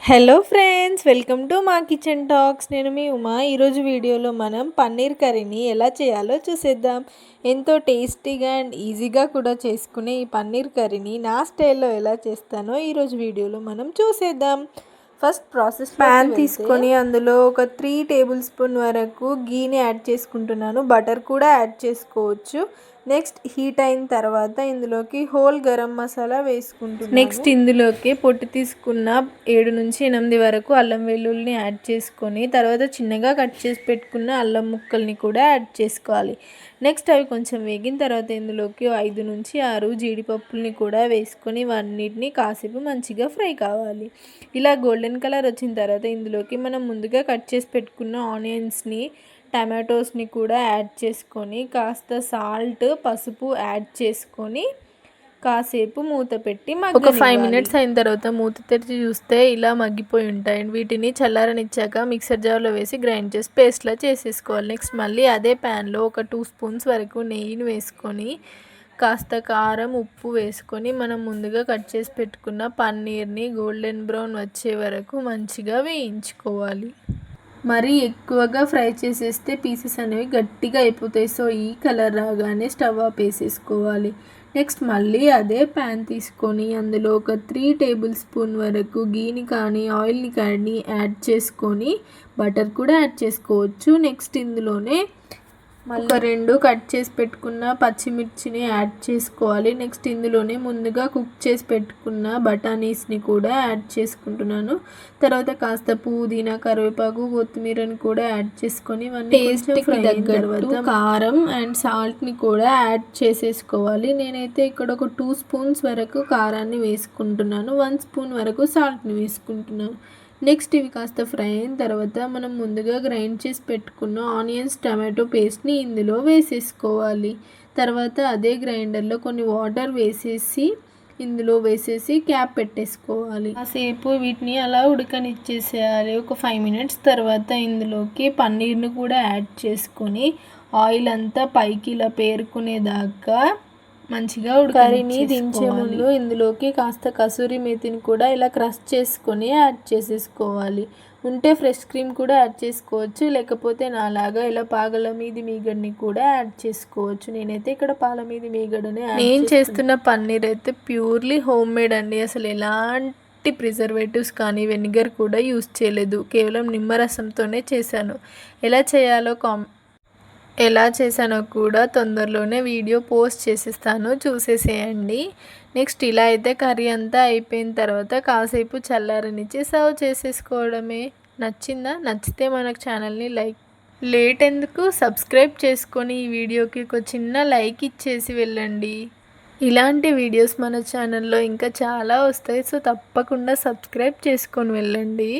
Hello friends, welcome to మా kitchen talks. నేను మీ ఉమా. ఈరోజు వీడియోలో మనం పన్నీర్ కర్రీని ఎలా చేయాలో చూసేద్దాం. ఎంతో టేస్టీగా అండ్ ఈజీగా కూడా చేసుకునే ఈ పన్నీర్ కర్రీని నా స్టైల్లో ఎలా చేస్తానో ఈరోజు వీడియోలో మనం చూసేద్దాం. ఫస్ట్ ప్రాసెస్ ప్యాన్ తీసుకొని అందులో ఒక 3 టేబుల్ స్పూన్ వరకు గీని యాడ్ చేసుకుంటున్నాను. బటర్ కూడా యాడ్ చేసుకోవచ్చు. నెక్స్ట్ హీట్ అయిన తర్వాత ఇందులోకి హోల్ గరం మసాలా వేసుకుంటున్నాను. నెక్స్ట్ ఇందులోకి పొట్టు తీసుకున్న 7 నుంచి 8 వరకు అల్లం వెల్లుల్లిని యాడ్ చేసుకొని తర్వాత చిన్నగా కట్ చేసి పెట్టుకున్న అల్లం ముక్కల్ని కూడా యాడ్ చేసుకోవాలి. నెక్స్ట్ అవి కొంచెం వేగిన తర్వాత ఇందులోకి 5 నుంచి 6 జీడిపప్పుల్ని కూడా వేసుకొని వాటిని కాసేపు మంచిగా ఫ్రై కావాలి. ఇలా గోల్డెన్ కలర్ వచ్చిన తర్వాత ఇందులోకి మనం ముందుగా కట్ చేసి పెట్టుకున్న ఆనియన్స్ని, టమాటోస్ని కూడా యాడ్ చేసుకొని కాస్త సాల్ట్, పసుపు యాడ్ చేసుకొని కాసేపు మూత పెట్టి ఒక 5 మినిట్స్ అయిన తర్వాత మూత తెరిచి చూస్తే ఇలా మగ్గిపోయి ఉంటాయి. వీటిని చల్లారనిచ్చాక మిక్సర్ జార్లో వేసి గ్రైండ్ చేసి పేస్ట్లా చేసేసుకోవాలి. నెక్స్ట్ మళ్ళీ అదే ప్యాన్లో ఒక 2 స్పూన్స్ వరకు నెయ్యిని వేసుకొని కాస్త కారం, ఉప్పు వేసుకొని మనం ముందుగా కట్ చేసి పెట్టుకున్న పన్నీర్ని గోల్డెన్ బ్రౌన్ వచ్చే వరకు మంచిగా వేయించుకోవాలి. మరీ ఎక్కువగా ఫ్రై చేసేస్తే పీసెస్ అనేవి గట్టిగా అయిపోతాయి. సో ఈ కలర్ రాగానే స్టవ్ ఆపేసేసుకోవాలి. నెక్స్ట్ మళ్ళీ అదే ప్యాన్ తీసుకొని అందులో ఒక 3 టేబుల్ స్పూన్ వరకు గీని కానీ ఆయిల్ని కానీ యాడ్ చేసుకొని బటర్ కూడా యాడ్ చేసుకోవచ్చు. నెక్స్ట్ ఇందులోనే ఒక 2 కట్ చేసి పెట్టుకున్న పచ్చిమిర్చిని యాడ్ చేసుకోవాలి. నెక్స్ట్ ఇందులోనే ముందుగా కుక్ చేసి పెట్టుకున్న బఠానీస్ని కూడా యాడ్ చేసుకుంటున్నాను. తర్వాత కాస్త పుదీనా, కరివేపాకు, కొత్తిమీరని కూడా యాడ్ చేసుకొని టేస్ట్కి తగ్గట్టు కారం అండ్ సాల్ట్ని కూడా యాడ్ చేసేసుకోవాలి. నేనైతే ఇక్కడ ఒక 2 స్పూన్స్ వరకు కారాన్ని వేసుకుంటున్నాను, 1 స్పూన్ వరకు సాల్ట్ని వేసుకుంటున్నాను. నెక్స్ట్ ఇవి కాస్త ఫ్రై అయిన తర్వాత మనం ముందుగా గ్రైండ్ చేసి పెట్టుకున్న ఆనియన్స్, టమాటో పేస్ట్ని ఇందులో వేసేసుకోవాలి. తర్వాత అదే గ్రైండర్లో కొన్ని వాటర్ వేసేసి ఇందులో వేసేసి క్యాప్ పెట్టేసుకోవాలి. కాసేపు వీటిని అలా ఉడకనిచ్చేసేయాలి. ఒక 5 మినిట్స్ తర్వాత ఇందులోకి పన్నీర్ని కూడా యాడ్ చేసుకొని ఆయిల్ అంతా పైకి ఇలా పేరుకునేదాకా మంచిగా కర్రీని దించే ముందు ఇందులోకి కాస్త కసూరి మేతిని కూడా ఇలా క్రష్ చేసుకొని యాడ్ చేసేసుకోవాలి. ఉంటే ఫ్రెష్ క్రీమ్ కూడా యాడ్ చేసుకోవచ్చు, లేకపోతే నాలాగా ఇలా పాల మీది మీగడని కూడా యాడ్ చేసుకోవచ్చు. నేనైతే ఇక్కడ పాల మీది మీగడనే నేను చేస్తున్న పన్నీర్ అయితే ప్యూర్లీ హోమ్ మేడ్ అండి. అసలు ఎలాంటి ప్రిజర్వేటివ్స్ కానీ వెనిగర్ కూడా యూస్ చేయలేదు. కేవలం నిమ్మరసంతోనే చేశాను. ఎలా చేశానో కూడా తొందరలోనే వీడియో పోస్ట్ చేసేస్తాను, చూసేసేయండి. నెక్స్ట్ ఇలా అయితే కర్రీ అంతా అయిపోయిన తర్వాత కాసేపు చల్లారనిచ్చి సర్వ్ చేసేసుకోవడమే. నచ్చిందా? నచ్చితే మనకు ఛానల్ని లేట్ ఎందుకు సబ్స్క్రైబ్ చేసుకొని ఈ వీడియోకి ఒక చిన్న లైక్ ఇచ్చేసి వెళ్ళండి. ఇలాంటి వీడియోస్ మన ఛానల్లో ఇంకా చాలా వస్తాయి. సో తప్పకుండా సబ్స్క్రైబ్ చేసుకొని వెళ్ళండి.